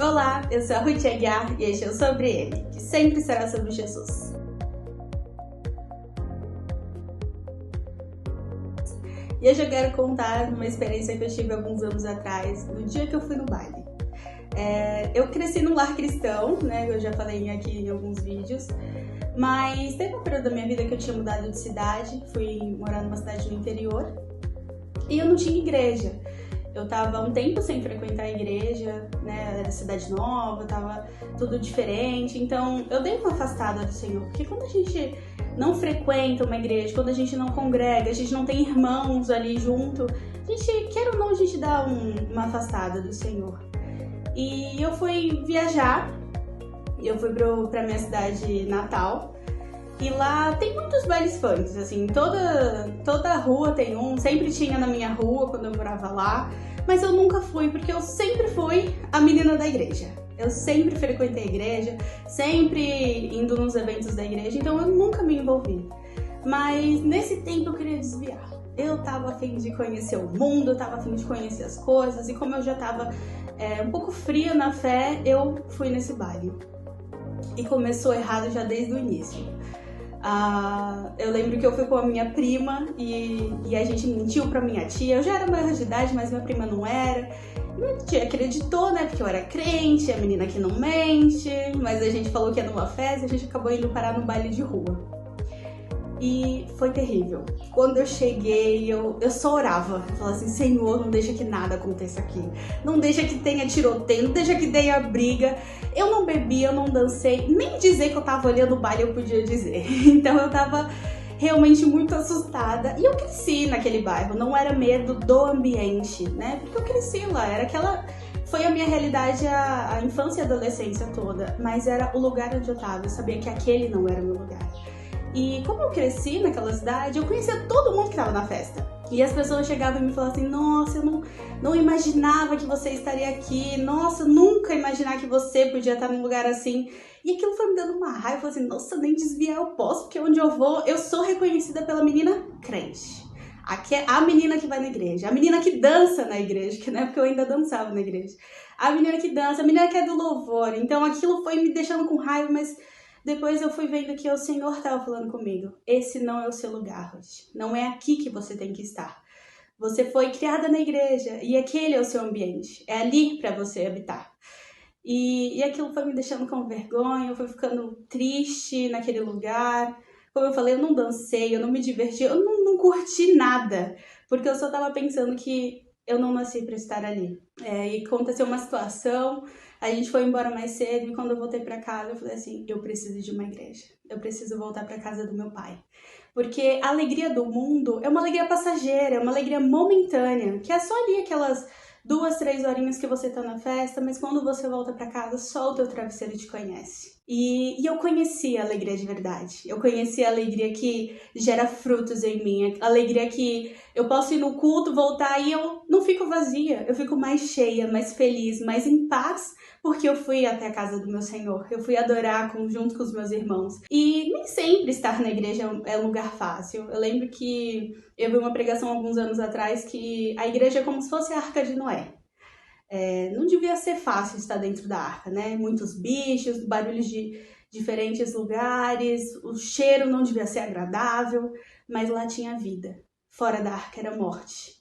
Olá, eu sou a Ruth Aguiar e este é o Sobre Ele, que sempre será sobre Jesus. E hoje eu quero contar uma experiência que eu tive alguns anos atrás, no dia que eu fui no baile. Eu cresci num lar cristão, né? Eu já falei aqui em alguns vídeos, mas teve um período da minha vida que eu tinha mudado de cidade, fui morar numa cidade no interior e eu não tinha igreja. Eu tava um tempo sem frequentar a igreja, né? Era cidade nova, tava tudo diferente, então eu dei uma afastada do Senhor, porque quando a gente não frequenta uma igreja, quando a gente não congrega, a gente não tem irmãos ali junto, a gente, quer ou não, a gente dá uma afastada do Senhor. E eu fui viajar, eu fui pra minha cidade natal, e lá tem muitos bailes funk, assim, toda rua tem um, sempre tinha na minha rua quando eu morava lá, mas eu nunca fui, porque eu sempre fui a menina da igreja. Eu sempre frequentei a igreja, sempre indo nos eventos da igreja, então eu nunca me envolvi. Mas nesse tempo eu queria desviar. Eu tava a fim de conhecer o mundo, eu tava a fim de conhecer as coisas, e como eu já tava um pouco fria na fé, eu fui nesse baile. E começou errado já desde o início. Eu lembro que eu fui com a minha prima e a gente mentiu pra minha tia. Eu já era maior de idade, mas minha prima não era. Minha tia acreditou, né? Porque eu era crente, a menina que não mente. Mas a gente falou que ia numa festa e a gente acabou indo parar no baile de rua. E foi terrível. Quando eu cheguei, eu só orava. Eu falava assim, Senhor, não deixa que nada aconteça aqui. Não deixa que tenha tiroteio, não deixa que tenha briga. Eu não bebi, eu não dancei. Nem dizer que eu tava olhando o baile eu podia dizer. Então eu tava realmente muito assustada. E eu cresci naquele bairro. Não era medo do ambiente, né? Porque eu cresci lá. Foi a minha realidade a infância e a adolescência toda. Mas era o lugar onde eu tava. Eu sabia que aquele não era o meu lugar. E como eu cresci naquela cidade, eu conhecia todo mundo que estava na festa. E as pessoas chegavam e me falavam assim, nossa, eu não imaginava que você estaria aqui, nossa, nunca imaginar que você podia estar num lugar assim. E aquilo foi me dando uma raiva, eu falei assim, nossa, nem desviar eu posso, porque onde eu vou, eu sou reconhecida pela menina crente. Aqui é a menina que vai na igreja, a menina que dança na igreja, que na época eu ainda dançava na igreja. A menina que dança, a menina que é do louvor. Então aquilo foi me deixando com raiva, mas depois eu fui vendo que o Senhor estava falando comigo. Esse não é o seu lugar, Ruth. Não é aqui que você tem que estar. Você foi criada na igreja e aquele é o seu ambiente. É ali para você habitar. E aquilo foi me deixando com vergonha, eu fui ficando triste naquele lugar. Como eu falei, eu não dancei, eu não me diverti, eu não curti nada. Porque eu só estava pensando que eu não nasci para estar ali. E aconteceu uma situação, a gente foi embora mais cedo e quando eu voltei para casa eu falei assim, eu preciso de uma igreja, eu preciso voltar para casa do meu pai. Porque a alegria do mundo é uma alegria passageira, é uma alegria momentânea, que é só ali aquelas 2, 3 horinhas que você tá na festa, mas quando você volta para casa, só o teu travesseiro te conhece. E eu conheci a alegria de verdade. Eu conheci a alegria que gera frutos em mim. A alegria que eu posso ir no culto, voltar e eu não fico vazia. Eu fico mais cheia, mais feliz, mais em paz, porque eu fui até a casa do meu Senhor. Eu fui adorar junto com os meus irmãos. E nem sempre estar na igreja é um lugar fácil. Eu lembro que eu vi uma pregação alguns anos atrás que a igreja é como se fosse a Arca de Noé. Não devia ser fácil estar dentro da arca, né? Muitos bichos, barulhos de diferentes lugares, o cheiro não devia ser agradável, mas lá tinha vida. Fora da arca era morte.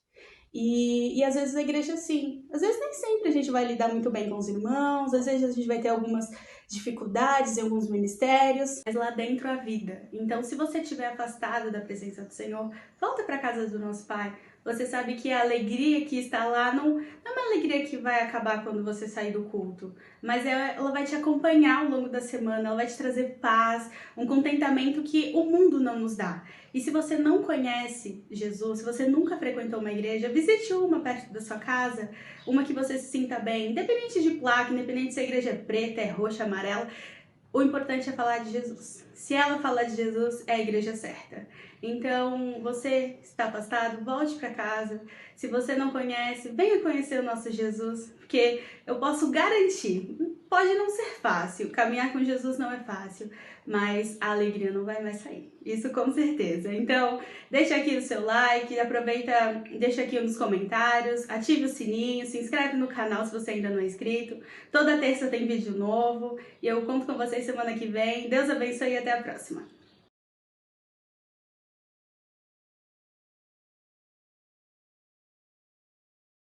E às vezes a igreja sim. Às vezes nem sempre a gente vai lidar muito bem com os irmãos, às vezes a gente vai ter algumas dificuldades em alguns ministérios, mas lá dentro há vida. Então, se você estiver afastado da presença do Senhor, volta para a casa do nosso Pai. Você sabe que a alegria que está lá não é uma alegria que vai acabar quando você sair do culto, mas ela vai te acompanhar ao longo da semana, ela vai te trazer paz, um contentamento que o mundo não nos dá. E se você não conhece Jesus, se você nunca frequentou uma igreja, visite uma perto da sua casa, uma que você se sinta bem, independente de placa, independente se a igreja é preta, é roxa, amarela. O importante é falar de Jesus. Se ela fala de Jesus, é a igreja certa. Então, você está afastado, volte para casa. Se você não conhece, venha conhecer o nosso Jesus, porque eu posso garantir, pode não ser fácil, caminhar com Jesus não é fácil, mas a alegria não vai mais sair, isso com certeza. Então, deixa aqui o seu like, aproveita, deixa aqui nos comentários, ative o sininho, se inscreve no canal se você ainda não é inscrito. Toda terça tem vídeo novo e eu conto com vocês semana que vem. Deus abençoe e até a próxima.